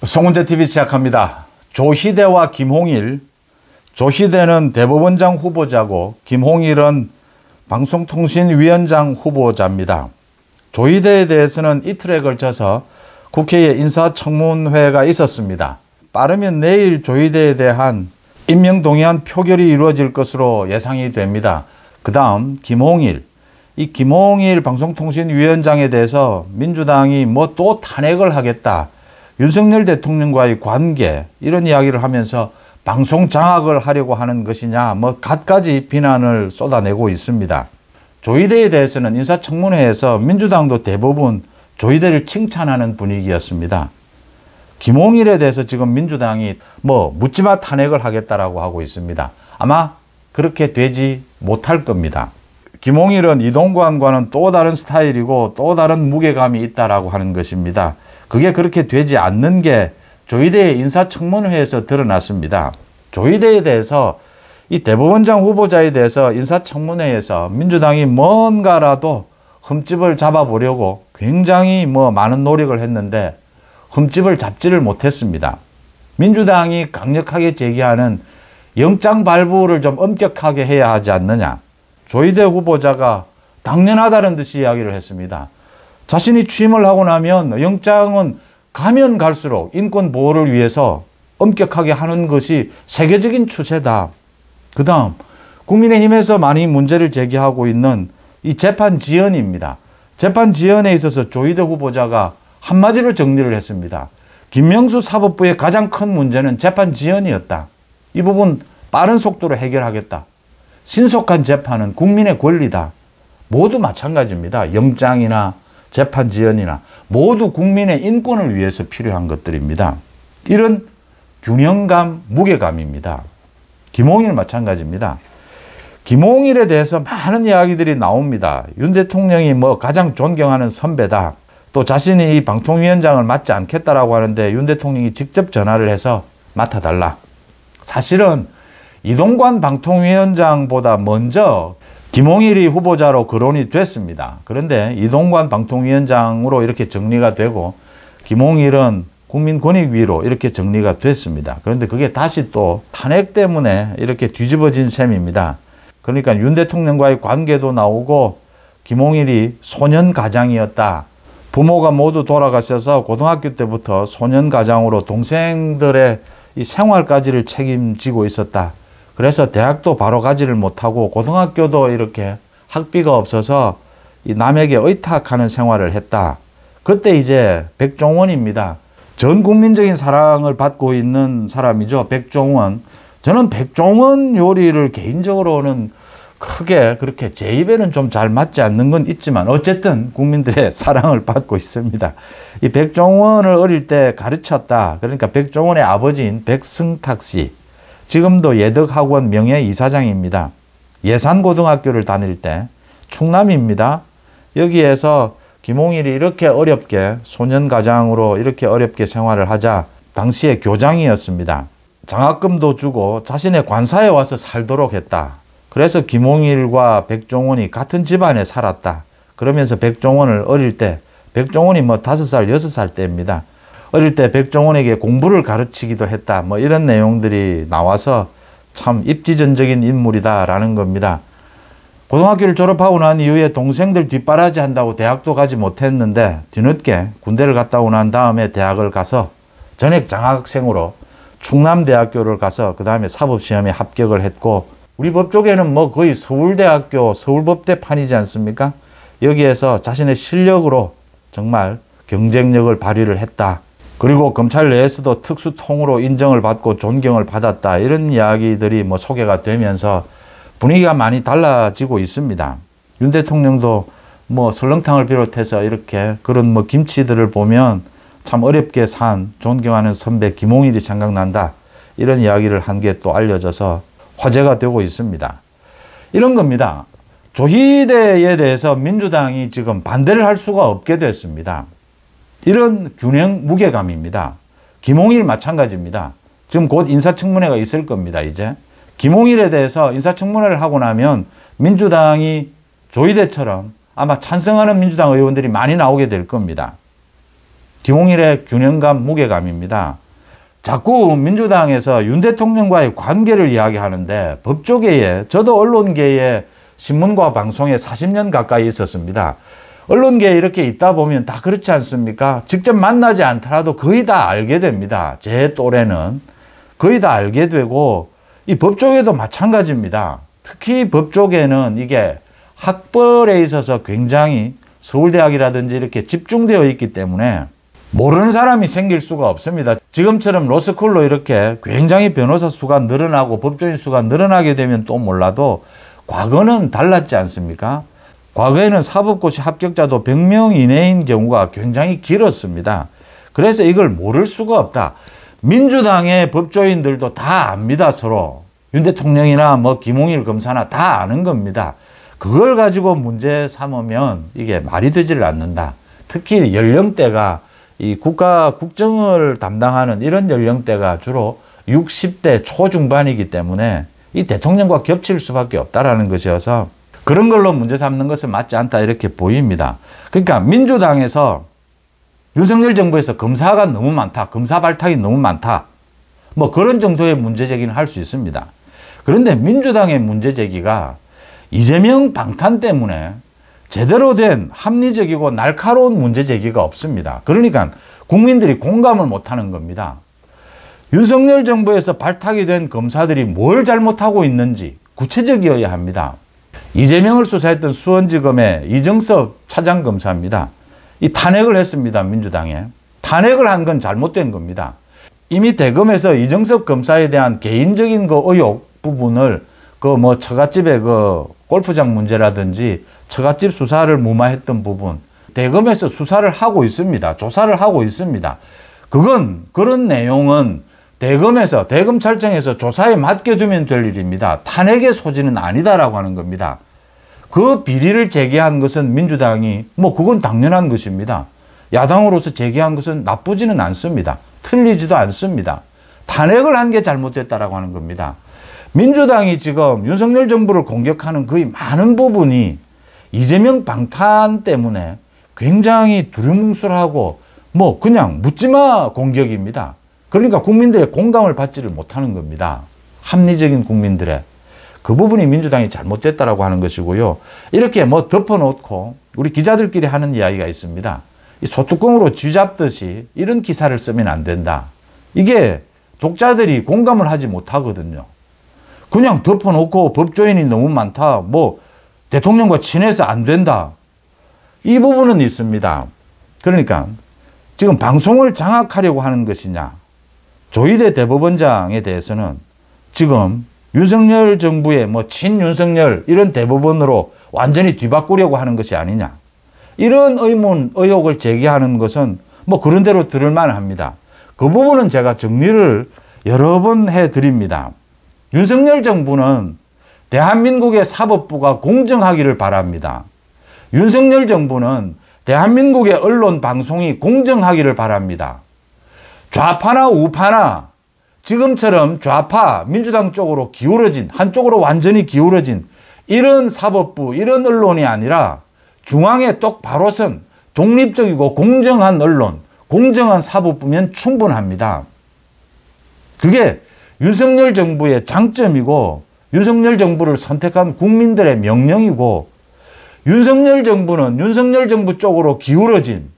송은재TV 시작합니다. 조희대와 김홍일. 조희대는 대법원장 후보자고 김홍일은 방송통신위원장 후보자입니다. 조희대에 대해서는 이틀에 걸쳐서 국회에 인사청문회가 있었습니다. 빠르면 내일 조희대에 대한 임명동의안 표결이 이루어질 것으로 예상이 됩니다. 그 다음 김홍일. 이 김홍일 방송통신위원장에 대해서 민주당이 또 탄핵을 하겠다. 윤석열 대통령과의 관계 이런 이야기를 하면서 방송 장악을 하려고 하는 것이냐 갖가지 비난을 쏟아내고 있습니다. 조희대에 대해서는 인사청문회에서 민주당도 대부분 조희대를 칭찬하는 분위기였습니다. 김홍일에 대해서 지금 민주당이 묻지마 탄핵을 하겠다라고 하고 있습니다. 아마 그렇게 되지 못할 겁니다. 김홍일은 이동관과는 또 다른 스타일이고 또 다른 무게감이 있다라고 하는 것입니다. 그게 그렇게 되지 않는 게 조희대의 인사청문회에서 드러났습니다. 조희대에 대해서 이 대법원장 후보자에 대해서 인사청문회에서 민주당이 뭔가라도 흠집을 잡아보려고 굉장히 많은 노력을 했는데 흠집을 잡지를 못했습니다. 민주당이 강력하게 제기하는 영장 발부를 좀 엄격하게 해야 하지 않느냐. 조희대 후보자가 당연하다는 듯이 이야기를 했습니다. 자신이 취임을 하고 나면 영장은 가면 갈수록 인권 보호를 위해서 엄격하게 하는 것이 세계적인 추세다. 그 다음 국민의힘에서 많이 문제를 제기하고 있는 이 재판 지연입니다. 재판 지연에 있어서 조희대 후보자가 한마디로 정리를 했습니다. 김명수 사법부의 가장 큰 문제는 재판 지연이었다. 이 부분 빠른 속도로 해결하겠다. 신속한 재판은 국민의 권리다. 모두 마찬가지입니다. 영장이나 재판 지연이나 모두 국민의 인권을 위해서 필요한 것들입니다. 이런 균형감, 무게감입니다. 김홍일 마찬가지입니다. 김홍일에 대해서 많은 이야기들이 나옵니다. 윤 대통령이 가장 존경하는 선배다. 또 자신이 이 방통위원장을 맡지 않겠다라고 하는데 윤 대통령이 직접 전화를 해서 맡아달라. 사실은 이동관 방통위원장보다 먼저 김홍일이 후보자로 거론이 됐습니다. 그런데 이동관 방통위원장으로 이렇게 정리가 되고 김홍일은 국민권익위로 이렇게 정리가 됐습니다. 그런데 그게 다시 또 탄핵 때문에 이렇게 뒤집어진 셈입니다. 그러니까 윤 대통령과의 관계도 나오고 김홍일이 소년가장이었다. 부모가 모두 돌아가셔서 고등학교 때부터 소년가장으로 동생들의 이 생활까지를 책임지고 있었다. 그래서 대학도 바로 가지를 못하고 고등학교도 이렇게 학비가 없어서 이 남에게 의탁하는 생활을 했다. 그때 이제 백종원입니다. 전 국민적인 사랑을 받고 있는 사람이죠. 백종원. 저는 백종원 요리를 개인적으로는 크게 그렇게 제 입에는 좀 잘 맞지 않는 건 있지만 어쨌든 국민들의 사랑을 받고 있습니다. 이 백종원을 어릴 때 가르쳤다. 그러니까 백종원의 아버지인 백승탁 씨. 지금도 예덕학원 명예이사장입니다. 예산고등학교를 다닐 때 충남입니다. 여기에서 김홍일이 이렇게 어렵게 소년가장으로 이렇게 어렵게 생활을 하자 당시에 교장이었습니다. 장학금도 주고 자신의 관사에 와서 살도록 했다. 그래서 김홍일과 백종원이 같은 집안에 살았다. 그러면서 백종원을 어릴 때 백종원이 5살, 6살 때입니다. 어릴 때 백종원에게 공부를 가르치기도 했다. 이런 내용들이 나와서 참 입지전적인 인물이다라는 겁니다. 고등학교를 졸업하고 난 이후에 동생들 뒷바라지 한다고 대학도 가지 못했는데 뒤늦게 군대를 갔다 오고 난 다음에 대학을 가서 전액 장학생으로 충남대학교를 가서 그 다음에 사법시험에 합격을 했고 우리 법조계는 거의 서울대학교, 서울법대판이지 않습니까? 여기에서 자신의 실력으로 정말 경쟁력을 발휘를 했다. 그리고 검찰 내에서도 특수통으로 인정을 받고 존경을 받았다. 이런 이야기들이 소개가 되면서 분위기가 많이 달라지고 있습니다. 윤 대통령도 설렁탕을 비롯해서 이렇게 그런 김치들을 보면 참 어렵게 산 존경하는 선배 김홍일이 생각난다. 이런 이야기를 한 게 또 알려져서 화제가 되고 있습니다. 이런 겁니다. 조희대에 대해서 민주당이 지금 반대를 할 수가 없게 됐습니다. 이런 균형 무게감입니다. 김홍일 마찬가지입니다. 지금 곧 인사청문회가 있을 겁니다. 이제 김홍일에 대해서 인사청문회를 하고 나면 민주당이 조희대처럼 아마 찬성하는 민주당 의원들이 많이 나오게 될 겁니다. 김홍일의 균형감, 무게감입니다. 자꾸 민주당에서 윤 대통령과의 관계를 이야기하는데 법조계에, 저도 언론계에 신문과 방송에 40년 가까이 있었습니다. 언론계에 이렇게 있다 보면 다 그렇지 않습니까? 직접 만나지 않더라도 거의 다 알게 됩니다. 제 또래는 거의 다 알게 되고, 이 법조계도 마찬가지입니다. 특히 법조계는 이게 학벌에 있어서 굉장히 서울대학이라든지 이렇게 집중되어 있기 때문에 모르는 사람이 생길 수가 없습니다. 지금처럼 로스쿨로 이렇게 굉장히 변호사 수가 늘어나고 법조인 수가 늘어나게 되면 또 몰라도 과거는 달랐지 않습니까? 과거에는 사법고시 합격자도 100명 이내인 경우가 굉장히 길었습니다. 그래서 이걸 모를 수가 없다. 민주당의 법조인들도 다 압니다, 서로. 윤 대통령이나 뭐 김홍일 검사나 다 아는 겁니다. 그걸 가지고 문제 삼으면 이게 말이 되지를 않는다. 특히 연령대가 이 국정을 담당하는 이런 연령대가 주로 60대 초중반이기 때문에 이 대통령과 겹칠 수밖에 없다라는 것이어서 그런 걸로 문제 삼는 것은 맞지 않다 이렇게 보입니다. 그러니까 민주당에서 윤석열 정부에서 검사가 너무 많다, 검사 발탁이 너무 많다, 뭐 그런 정도의 문제 제기는 할 수 있습니다. 그런데 민주당의 문제 제기가 이재명 방탄 때문에 제대로 된 합리적이고 날카로운 문제 제기가 없습니다. 그러니까 국민들이 공감을 못하는 겁니다. 윤석열 정부에서 발탁이 된 검사들이 뭘 잘못하고 있는지 구체적이어야 합니다. 이재명을 수사했던 수원지검의 이정섭 차장검사입니다. 이 탄핵을 했습니다. 민주당에. 탄핵을 한 건 잘못된 겁니다. 이미 대검에서 이정섭 검사에 대한 개인적인 그 의혹 부분을 처갓집의 골프장 문제라든지 처갓집 수사를 무마했던 부분, 대검에서 수사를 하고 있습니다. 조사를 하고 있습니다. 그런 내용은 대검찰청에서 조사에 맡겨두면 될 일입니다. 탄핵의 소지는 아니다라고 하는 겁니다. 그 비리를 제기한 것은 민주당이 그건 당연한 것입니다. 야당으로서 제기한 것은 나쁘지는 않습니다. 틀리지도 않습니다. 탄핵을 한 게 잘못됐다라고 하는 겁니다. 민주당이 지금 윤석열 정부를 공격하는 거의 많은 부분이 이재명 방탄 때문에 굉장히 두루뭉술하고 그냥 묻지마 공격입니다. 그러니까 국민들의 공감을 받지를 못하는 겁니다. 합리적인 국민들의. 그 부분이 민주당이 잘못됐다라고 하는 것이고요. 이렇게 덮어놓고 우리 기자들끼리 하는 이야기가 있습니다. 이 소뚜껑으로 쥐잡듯이 이런 기사를 쓰면 안 된다. 이게 독자들이 공감을 하지 못하거든요. 그냥 덮어놓고 법조인이 너무 많다, 대통령과 친해서 안 된다, 이 부분은 있습니다. 그러니까 지금 방송을 장악하려고 하는 것이냐, 조희대 대법원장에 대해서는 지금 윤석열 정부의 친윤석열 이런 대법원으로 완전히 뒤바꾸려고 하는 것이 아니냐, 이런 의혹을 제기하는 것은 그런 대로 들을 만합니다. 그 부분은 제가 정리를 여러 번 해드립니다. 윤석열 정부는 대한민국의 사법부가 공정하기를 바랍니다. 윤석열 정부는 대한민국의 언론 방송이 공정하기를 바랍니다. 좌파나 우파나 지금처럼 좌파 민주당 쪽으로 기울어진, 한쪽으로 완전히 기울어진 이런 사법부, 이런 언론이 아니라 중앙에 똑바로 선 독립적이고 공정한 언론, 공정한 사법부면 충분합니다. 그게 윤석열 정부의 장점이고 윤석열 정부를 선택한 국민들의 명령이고, 윤석열 정부는 윤석열 정부 쪽으로 기울어진,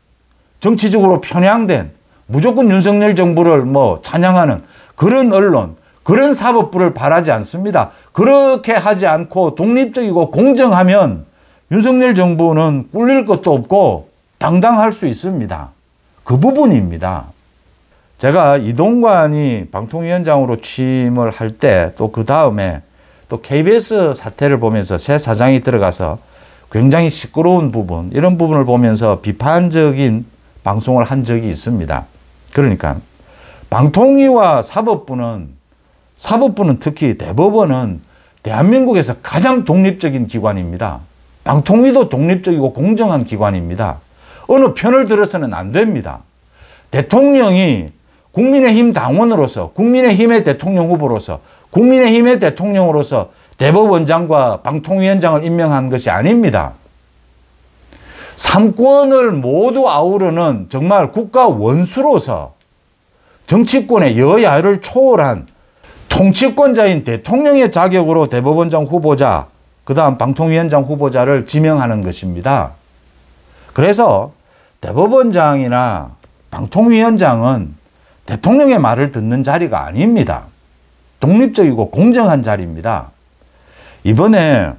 정치적으로 편향된, 무조건 윤석열 정부를 찬양하는 그런 언론, 그런 사법부를 바라지 않습니다. 그렇게 하지 않고 독립적이고 공정하면 윤석열 정부는 꿀릴 것도 없고 당당할 수 있습니다. 그 부분입니다. 제가 이동관이 방통위원장으로 취임을 할 때 또 그 다음에 또 KBS 사태를 보면서 새 사장이 들어가서 굉장히 시끄러운 부분, 이런 부분을 보면서 비판적인 방송을 한 적이 있습니다. 그러니까 방통위와 사법부는 특히 대법원은 대한민국에서 가장 독립적인 기관입니다. 방통위도 독립적이고 공정한 기관입니다. 어느 편을 들어서는 안 됩니다. 대통령이 국민의힘 당원으로서, 국민의힘의 대통령 후보로서, 국민의힘의 대통령으로서 대법원장과 방통위원장을 임명한 것이 아닙니다. 삼권을 모두 아우르는 정말 국가 원수로서 정치권의 여야를 초월한 통치권자인 대통령의 자격으로 대법원장 후보자, 그 다음 방통위원장 후보자를 지명하는 것입니다. 그래서 대법원장이나 방통위원장은 대통령의 말을 듣는 자리가 아닙니다. 독립적이고 공정한 자리입니다. 이번에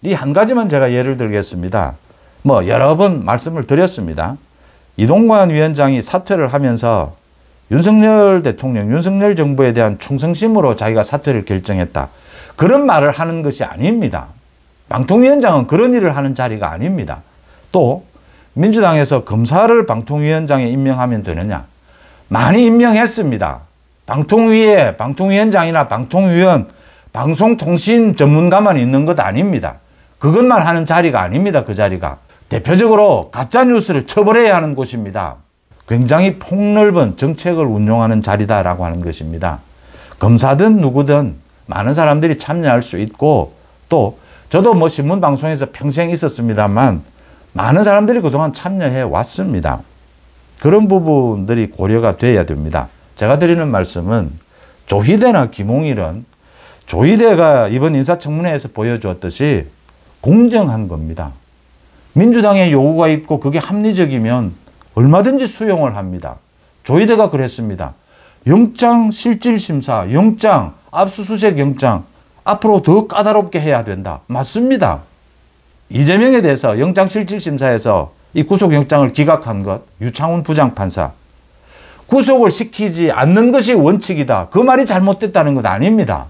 이 한 가지만 제가 예를 들겠습니다. 여러 번 말씀을 드렸습니다. 이동관 위원장이 사퇴를 하면서 윤석열 대통령, 윤석열 정부에 대한 충성심으로 자기가 사퇴를 결정했다. 그런 말을 하는 것이 아닙니다. 방통위원장은 그런 일을 하는 자리가 아닙니다. 또 민주당에서 검사를 방통위원장에 임명하면 되느냐? 많이 임명했습니다. 방통위에 방통위원장이나 방통위원, 방송통신 전문가만 있는 것 아닙니다. 그것만 하는 자리가 아닙니다. 그 자리가. 대표적으로 가짜뉴스를 처벌해야 하는 곳입니다. 굉장히 폭넓은 정책을 운용하는 자리다라고 하는 것입니다. 검사든 누구든 많은 사람들이 참여할 수 있고, 또 저도 신문방송에서 평생 있었습니다만 많은 사람들이 그동안 참여해 왔습니다. 그런 부분들이 고려가 돼야 됩니다. 제가 드리는 말씀은 조희대나 김홍일은 조희대가 이번 인사청문회에서 보여주었듯이 공정한 겁니다. 민주당의 요구가 있고 그게 합리적이면 얼마든지 수용을 합니다. 조희대가 그랬습니다. 영장실질심사, 영장, 압수수색 영장 앞으로 더 까다롭게 해야 된다. 맞습니다. 이재명에 대해서 영장실질심사에서 이 구속영장을 기각한 것, 유창훈 부장판사. 구속을 시키지 않는 것이 원칙이다. 그 말이 잘못됐다는 것 아닙니다.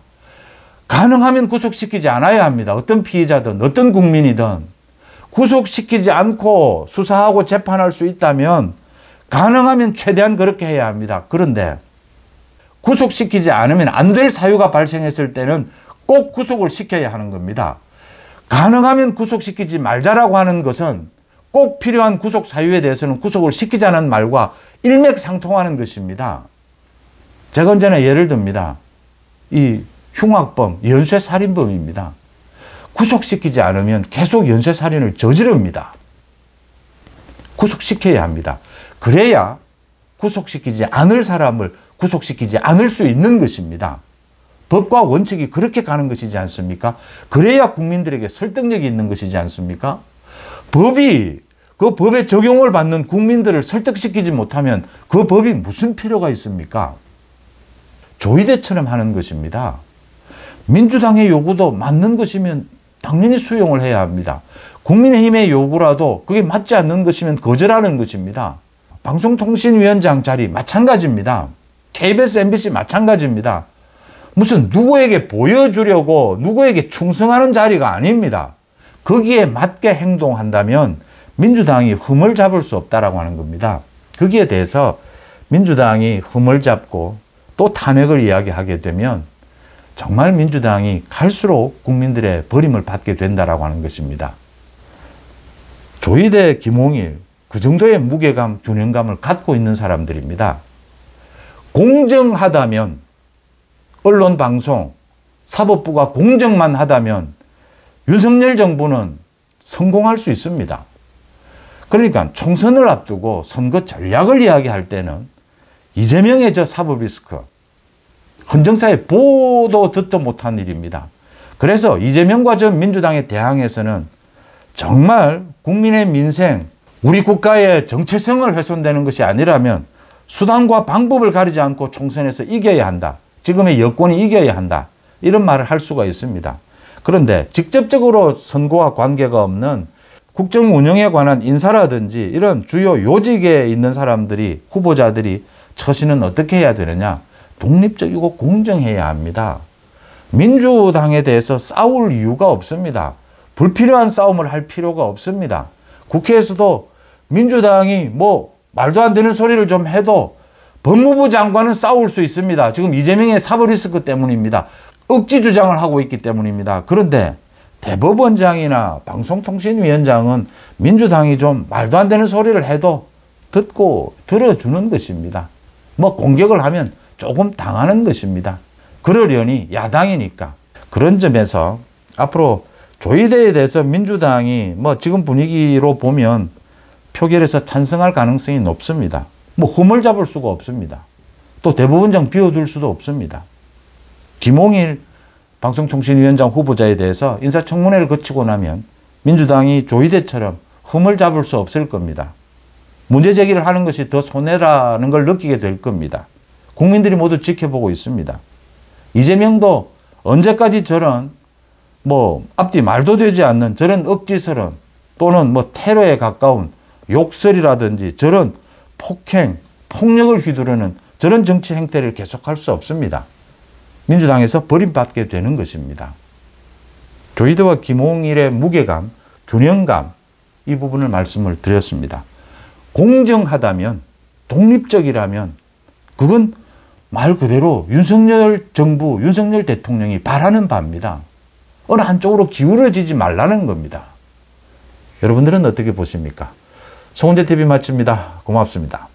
가능하면 구속시키지 않아야 합니다. 어떤 피의자든 어떤 국민이든 구속시키지 않고 수사하고 재판할 수 있다면 가능하면 최대한 그렇게 해야 합니다. 그런데 구속시키지 않으면 안 될 사유가 발생했을 때는 꼭 구속을 시켜야 하는 겁니다. 가능하면 구속시키지 말자라고 하는 것은 꼭 필요한 구속 사유에 대해서는 구속을 시키자는 말과 일맥상통하는 것입니다. 제가 언제나 예를 듭니다. 이 흉악범, 연쇄살인범입니다. 구속시키지 않으면 계속 연쇄살인을 저지릅니다. 구속시켜야 합니다. 그래야 구속시키지 않을 사람을 구속시키지 않을 수 있는 것입니다. 법과 원칙이 그렇게 가는 것이지 않습니까? 그래야 국민들에게 설득력이 있는 것이지 않습니까? 그 법의 적용을 받는 국민들을 설득시키지 못하면 그 법이 무슨 필요가 있습니까? 조희대처럼 하는 것입니다. 민주당의 요구도 맞는 것이면 당연히 수용을 해야 합니다. 국민의힘의 요구라도 그게 맞지 않는 것이면 거절하는 것입니다. 방송통신위원장 자리 마찬가지입니다. KBS, MBC 마찬가지입니다. 무슨 누구에게 보여주려고 누구에게 충성하는 자리가 아닙니다. 거기에 맞게 행동한다면 민주당이 흠을 잡을 수 없다라고 하는 겁니다. 거기에 대해서 민주당이 흠을 잡고 또 탄핵을 이야기하게 되면 정말 민주당이 갈수록 국민들의 버림을 받게 된다라고 하는 것입니다. 조희대, 김홍일 그 정도의 무게감, 균형감을 갖고 있는 사람들입니다. 공정하다면 언론, 방송, 사법부가 공정만 하다면 윤석열 정부는 성공할 수 있습니다. 그러니까 총선을 앞두고 선거 전략을 이야기할 때는 이재명의 저 사법 리스크, 헌정사에 보도 듣도 못한 일입니다. 그래서 이재명과 저 민주당의 대항에서는 정말 국민의 민생, 우리 국가의 정체성을 훼손되는 것이 아니라면 수단과 방법을 가리지 않고 총선에서 이겨야 한다. 지금의 여권이 이겨야 한다. 이런 말을 할 수가 있습니다. 그런데 직접적으로 선거와 관계가 없는 국정 운영에 관한 인사라든지 이런 주요 요직에 있는 사람들이, 후보자들이 처신은 어떻게 해야 되느냐? 독립적이고 공정해야 합니다. 민주당에 대해서 싸울 이유가 없습니다. 불필요한 싸움을 할 필요가 없습니다. 국회에서도 민주당이 말도 안 되는 소리를 좀 해도 법무부 장관은 싸울 수 있습니다. 지금 이재명의 사법 리스크 때문입니다. 억지 주장을 하고 있기 때문입니다. 그런데 대법원장이나 방송통신위원장은 민주당이 좀 말도 안 되는 소리를 해도 듣고 들어주는 것입니다. 공격을 하면 조금 당하는 것입니다. 그러려니 야당이니까. 그런 점에서 앞으로 조희대에 대해서 민주당이 지금 분위기로 보면 표결에서 찬성할 가능성이 높습니다. 뭐 흠을 잡을 수가 없습니다. 또 대법원장 비워둘 수도 없습니다. 김홍일 방송통신위원장 후보자에 대해서 인사청문회를 거치고 나면 민주당이 조희대처럼 흠을 잡을 수 없을 겁니다. 문제 제기를 하는 것이 더 손해라는 걸 느끼게 될 겁니다. 국민들이 모두 지켜보고 있습니다. 이재명도 언제까지 저런 앞뒤 말도 되지 않는 저런 억지스런 또는 테러에 가까운 욕설이라든지 저런 폭행, 폭력을 휘두르는 저런 정치 행태를 계속할 수 없습니다. 민주당에서 버림받게 되는 것입니다. 조희대와 김홍일의 무게감, 균형감 이 부분을 말씀을 드렸습니다. 공정하다면, 독립적이라면 그건 말 그대로 윤석열 정부, 윤석열 대통령이 바라는 바입니다. 어느 한쪽으로 기울어지지 말라는 겁니다. 여러분들은 어떻게 보십니까? 송은재TV 마칩니다. 고맙습니다.